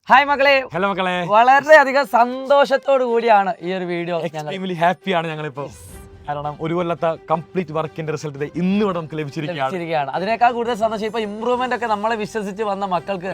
Hi മക്കളെ, hello മക്കളെ, വളരെയധികം സന്തോഷത്തോടു കൂടിയാണ് ഈ ഒരു വീഡിയോ. എക്സ്ട്രീംലി ഹാപ്പിയാണ് ഞങ്ങളിപ്പോ. കാരണം ഒരു കൊല്ലത്തെ കംപ്ലീറ്റ് വർക്കിന്റെ റിസൾട്ട് ഇന്ന് ഇവിടെ നമുക്ക് ലഭിച്ചിരിക്കുകയാണ്. അതിനേക്കാൾ കൂടുതൽ സന്തോഷം ഇപ്പൊ ഇമ്പ്രൂവ്മെന്റ് ഒക്കെ നമ്മളെ വിശ്വസിച്ച് വന്ന മക്കൾക്ക്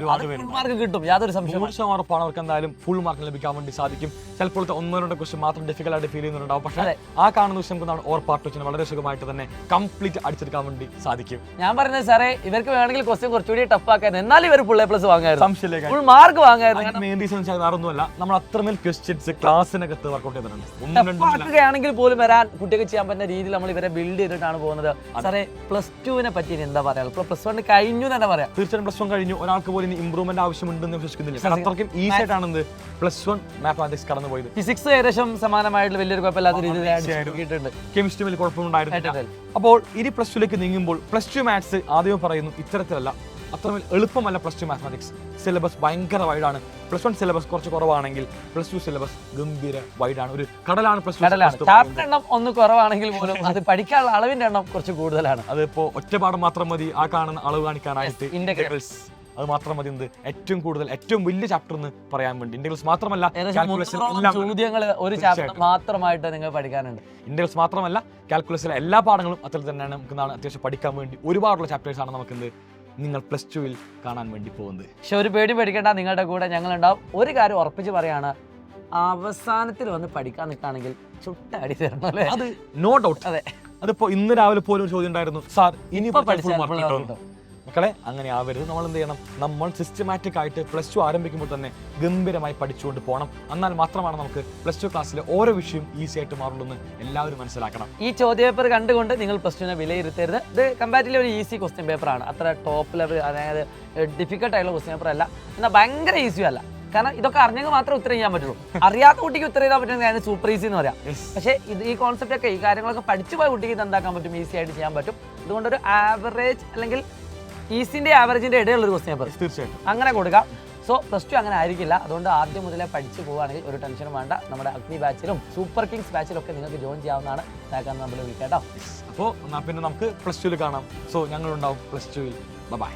മാർക്ക് കിട്ടും, യാതൊരു സംശയം. ഉറപ്പാണ് അവർക്ക് എന്തായാലും ഫുൾ മാർക്ക് ലഭിക്കാൻ വേണ്ടി സാധിക്കും. ചിലപ്പോൾ ഒന്നോ രണ്ടോ ക്വസ്റ്റ്യൻ മാത്രം ഡിഫിക്കൽട്ട് ആയിട്ട് ഫീൽ ചെയ്യുന്നുണ്ടാവും. പക്ഷേ ആ കാണുന്ന ക്വസ്റ്റ്യൻ നമുക്ക് ഓർ പാർട്ട് ക്വസ്റ്റ്യൻ വളരെ സുഖമായിട്ട് തന്നെ കംപ്ലീറ്റ് അടിച്ചെടുക്കാൻ വേണ്ടി സാധിക്കും. ഞാൻ പറഞ്ഞത് സാറേ, ഇവർക്ക് വേണമെങ്കിൽ ക്വസ്റ്റ്യൻ കുറച്ചുകൂടി ടഫ് ആക്കായിരുന്നു, എന്നാലും ഇവർ ഫുൾ A+ വാങ്ങായിരുന്നു, സംശയമില്ല, ഫുൾ മാർക്ക് വാങ്ങായിരുന്നു. മെയിൻ റീസൺ വേറൊന്നുമല്ല, നമ്മൾ അത്രമേൽ ക്വസ്റ്റ്യൻസ് ക്ലാസ്സിനകത്ത് വർക്ക്ഔട്ട് ചെയ്തിട്ടുണ്ട്. ആണെങ്കിൽ പോലും വരാൻ കുട്ടിയൊക്കെ ചെയ്യാൻ പറ്റുന്ന രീതിയിൽ നമ്മൾ ഇവരെ ബിൽഡ് ചെയ്തിട്ടാണ് പോകുന്നത്. സാറേ, +2 പറ്റി എന്താ പറയാ? +1 കഴിഞ്ഞു തന്നെ പറയാം. തീർച്ചയായും +1 കഴിഞ്ഞു. ഒരാൾക്ക് പോലും ഇനി ഇമ്പ്രൂവ്മെന്റ് ആവശ്യമുണ്ടെന്ന് വിശ്വസിക്കുന്നില്ല. അത്രയ്ക്കും ഈസി ആയിട്ടാണ് +1 മാത്തമാറ്റിക്സ് കടന്നു പോയത്. ഫിസിക്സ് ഏകദേശം സമാനമായിട്ടുള്ള വലിയൊരു കുഴപ്പമില്ലാത്ത രീതിയിൽ, കെമിസ്ട്രി വലിയ കുഴപ്പമുണ്ടായിരുന്നില്ല. അപ്പോൾ ഇനി +2ലേക്ക് നീങ്ങുമ്പോൾ +2 മാത്സ് ആദ്യം പറയുന്നു ഇത്തരത്തിലല്ല, അത്രമേൽ എളുപ്പമല്ല. +2 മാത്തമാറ്റിക്സ് സിലബസ് ഭയങ്കര വൈഡാണ്. +1 സിലബസ് കുറച്ച് കുറവാണെങ്കിൽ +2 സിലബസ് ഗംഭീര വൈഡാണ്. ഒരു കടലാണ് +2. ചാപ്റ്റർ എണ്ണം ഒന്ന് കുറവാണെങ്കിൽ പോലും അത് പഠിക്കാനുള്ള അളവിന്റെ എണ്ണം കുറച്ച് കൂടുതലാണ്. അതിപ്പോ ഒറ്റപാഠം മാത്രം മതി ആ കാണുന്ന അളവ് കാണിക്കാനായിട്ട്. ഇന്റഗ്രൽസ് അത് മാത്രം മതി. ഏറ്റവും കൂടുതൽ ഏറ്റവും വലിയ ചാപ്റ്റർ എന്ന് പറയാൻ വേണ്ടി ഇന്റഗ്രൽസ് മാത്രമല്ല, ചോദ്യങ്ങൾ ഒരു ചാപ്റ്റർ മാത്രമായിട്ട് നിങ്ങൾ പഠിക്കാനുണ്ട്. ഇന്റഗ്രൽസ് മാത്രമല്ല, കാൽക്കുലസിലെ എല്ലാ പാഠങ്ങളും അത്ര തന്നെയാണ്. നമുക്ക് അത്യാവശ്യം പഠിക്കാൻ വേണ്ടി ഒരുപാടുള്ള ചാപ്റ്റേഴ്സ് ആണ് നമുക്ക് നിങ്ങൾ +2 കാണാൻ വേണ്ടി പോകുന്നത്. പക്ഷെ ഒരു പേടി പേടിക്കേണ്ട, നിങ്ങളുടെ കൂടെ ഞങ്ങളുണ്ടാവും. ഒരു കാര്യം ഉറപ്പിച്ച് പറയാണ്, അവസാനത്തിൽ വന്ന് പഠിക്കാൻ നിൽക്കുകയാണെങ്കിൽ ചുട്ട അടി തരണം അല്ലേ? അത് നോ ഡൗട്ട്. അതെ, അതിപ്പോ ഇന്ന് രാവിലെ പോലും ഒരു ചോദ്യം ഉണ്ടായിരുന്നു, സാർ ഇനി പഠിച്ചാൽ മക്കളെ അങ്ങനെ ആവരുത്. നമ്മൾ എന്ത് ചെയ്യണം? നമ്മൾ സിസ്റ്റമാറ്റിക് ആയിട്ട് +2 ആരംഭിക്കുമ്പോൾ തന്നെ ഗംഭീരമായി പഠിച്ചുകൊണ്ട് പോകണം. എന്നാൽ മാത്രമാണ് നമുക്ക് +2 ക്ലാസ്സിലെ ഓരോ വിഷയം ഈസി ആയിട്ട് മാറുള്ളൂ എല്ലാവരും മനസ്സിലാക്കണം. ഈ ചോദ്യപേപ്പർ കണ്ടുകൊണ്ട് നിങ്ങൾ +2 വിലയിരുത്തരുത്. ഇത് കമ്പാരിറ്റീവ്ലി ഒരു ഈസി ക്വസ്റ്റ്യൻ പേപ്പറാണ്. അത്ര ടോപ്പ് ലെവൽ, അതായത് ഡിഫിക്കൽട്ട് ആയിട്ടുള്ള ക്വസ്റ്റ്യൻ പേപ്പർ അല്ല, എന്നാൽ ഭയങ്കര ഈസിയും അല്ല. കാരണം ഇതൊക്കെ അറിഞ്ഞെങ്കിൽ മാത്രമേ ഉത്തരം ചെയ്യാൻ പറ്റുള്ളൂ. അറിയാത്ത കുട്ടിക്ക് ഉത്തരം ചെയ്താൽ പറ്റുന്ന കാര്യം സൂപ്പർ ഈസി എന്ന് പറയാം. പക്ഷേ ഈ കോൺസെപ്റ്റ് ഒക്കെ, ഈ കാര്യങ്ങളൊക്കെ പഠിച്ചു പോയ കുട്ടിക്ക് ഇത് എന്താക്കാൻ പറ്റും? ഈസി ആയിട്ട് ചെയ്യാൻ പറ്റും. അതുകൊണ്ടൊരു ആവറേജ് അല്ലെങ്കിൽ ഈസിന്റെ ആവറേജിന്റെ ഇടയിലുള്ള ഒരു ക്വസ്റ്റ്യൻ പേപ്പർ തീർച്ചയായിട്ടും അങ്ങനെ കൊടുക്കാം. സോ +2 അങ്ങനെ ആയിരിക്കില്ല. അതുകൊണ്ട് ആദ്യം മുതലേ പഠിച്ചു പോവുകയാണെങ്കിൽ ഒരു ടെൻഷനും വേണ്ട. നമ്മുടെ അഗ്നി ബാച്ചിലും സൂപ്പർ കിങ്സ് ബാച്ചിലും ഒക്കെ നിങ്ങൾക്ക് ജോയിൻ ചെയ്യാവുന്നതാണ്. ഇതാക്കാൻ നമ്മൾ വിളിക്കാം കേട്ടോ. അപ്പോൾ പിന്നെ നമുക്ക് +2 കാണാം. സോ ഞങ്ങളുണ്ടാവും +2. ബൈ.